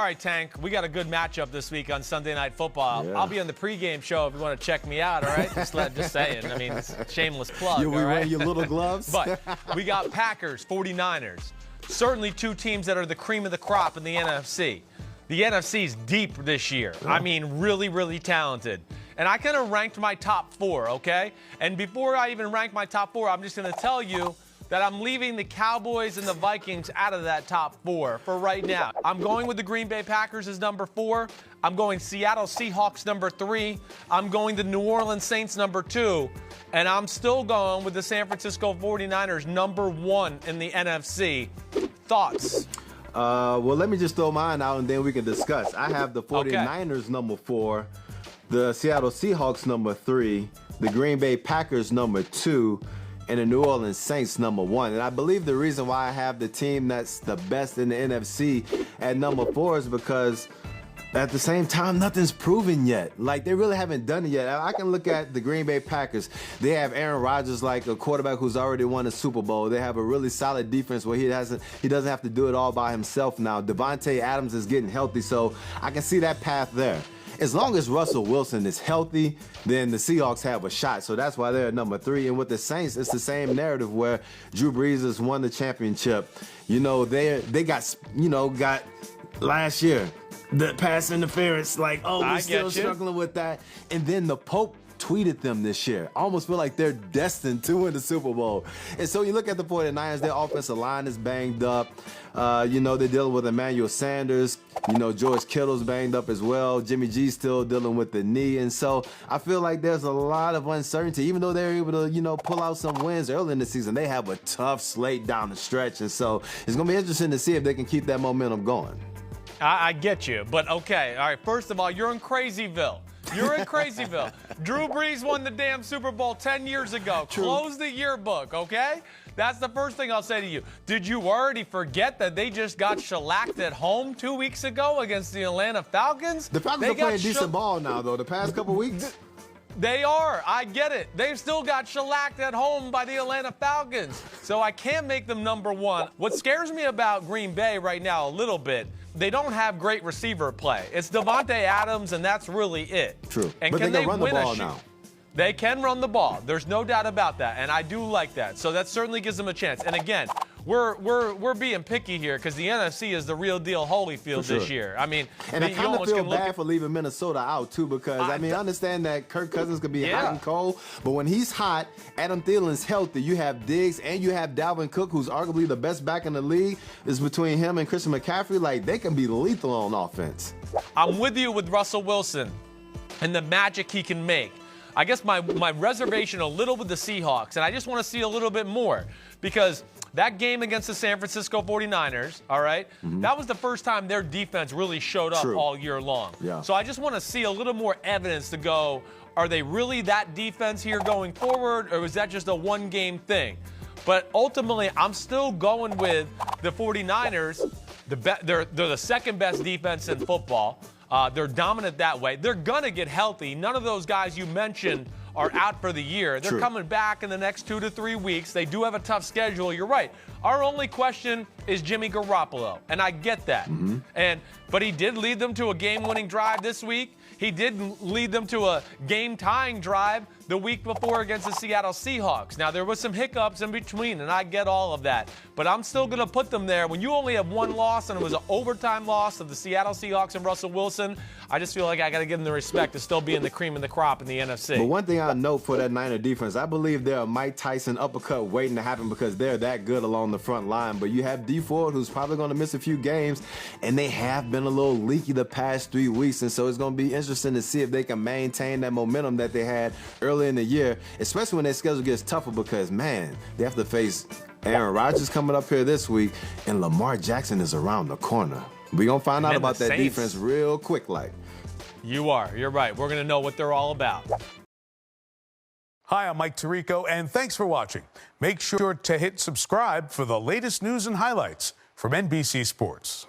right, Tank, we got a good matchup this week on Sunday Night Football. Yeah. I'll be on the pregame show if you want to check me out, all right? Just saying. I mean, it's a shameless plug, You'll be all right? wearing your little gloves? But we got Packers, 49ers. Certainly two teams that are the cream of the crop in the NFC. The NFC's deep this year. I mean, really, really talented. And I kind of ranked my top four, okay? And before I even rank my top four, I'm just going to tell you that I'm leaving the Cowboys and the Vikings out of that top four for right now. I'm going with the Green Bay Packers as number 4. I'm going Seattle Seahawks number 3. I'm going the New Orleans Saints number 2. And I'm still going with the San Francisco 49ers number 1 in the NFC. Thoughts? Well, let me just throw mine out and then we can discuss. I have the 49ers number 4, the Seattle Seahawks number 3, the Green Bay Packers number 2, and the New Orleans Saints number 1. And I believe the reason why I have the team that's the best in the NFC at number 4 is because at the same time, nothing's proven yet. Like, they really haven't done it yet. I can look at the Green Bay Packers. They have Aaron Rodgers, like a quarterback who's already won a Super Bowl. They have a really solid defense where he doesn't have to do it all by himself now. Devontae Adams is getting healthy, so I can see that path there. As long as Russell Wilson is healthy, then the Seahawks have a shot. So that's why they're at number 3. And with the Saints, it's the same narrative where Drew Brees has won the championship. You know, they got last year, the pass interference, like, oh, we're still struggling with that. And then the Pope tweeted them this year. I almost feel like they're destined to win the Super Bowl. And so you look at the 49ers, their offensive line is banged up. You know, they're dealing with Emmanuel Sanders. You know, George Kittle's banged up as well. Jimmy G's still dealing with the knee. And so I feel like there's a lot of uncertainty. Even though they're able to, you know, pull out some wins early in the season, they have a tough slate down the stretch. And so it's going to be interesting to see if they can keep that momentum going. I get you, but okay. All right, first of all, you're in Crazyville. You're in Crazyville. Drew Brees won the damn Super Bowl 10 years ago. True. Close the yearbook, okay? That's the first thing I'll say to you. Did you already forget that they just got shellacked at home 2 weeks ago against the Atlanta Falcons? The Falcons are playing decent ball now, though, the past couple weeks. They are. I get it. They've still got shellacked at home by the Atlanta Falcons. So I can't make them number 1. What scares me about Green Bay right now a little bit, they don't have great receiver play. It's Devontae Adams, and that's really it. True. And but can they can run the win ball now. They can run the ball. There's no doubt about that, and I do like that. So that certainly gives them a chance. And again, we're being picky here because the NFC is the real deal Holyfield this year. I mean, and I kind of feel bad for leaving Minnesota out too because I mean I understand that Kirk Cousins could be hot and cold, but when he's hot, Adam Thielen's healthy. You have Diggs and you have Dalvin Cook, who's arguably the best back in the league. Is between him and Christian McCaffrey. Like, they can be lethal on offense. I'm with you with Russell Wilson and the magic he can make. I guess my reservation a little with the Seahawks, and I just want to see a little bit more because that game against the San Francisco 49ers, all right, that was the first time their defense really showed up all year long. Yeah. So I just want to see a little more evidence to go, are they really that defense here going forward, or is that just a one-game thing? But ultimately, I'm still going with the 49ers. They're the second best defense in football. They're dominant that way. They're going to get healthy. None of those guys you mentioned are out for the year. They're coming back in the next 2 to 3 weeks. They do have a tough schedule. You're right. Our only question is Jimmy Garoppolo, and I get that. But he did lead them to a game-winning drive this week. He did lead them to a game-tying drive the week before against the Seattle Seahawks. Now, there was some hiccups in between, and I get all of that. But I'm still going to put them there. When you only have one loss, and it was an overtime loss of the Seattle Seahawks and Russell Wilson, I just feel like I got to give them the respect to still being the cream of the crop in the NFC. But one thing I know for that Niner defense, I believe they're a Mike Tyson uppercut waiting to happen because they're that good along the front line. But you have D Ford, who's probably going to miss a few games, and they have been a little leaky the past 3 weeks. And so it's going to be interesting to see if they can maintain that momentum that they had early in the year, especially when their schedule gets tougher because, man, they have to face Aaron Rodgers coming up here this week, and Lamar Jackson is around the corner. We're going to find out about that defense real quick like. You are. You're right. We're going to know what they're all about. Hi, I'm Mike Tirico, and thanks for watching. Make sure to hit subscribe for the latest news and highlights from NBC Sports.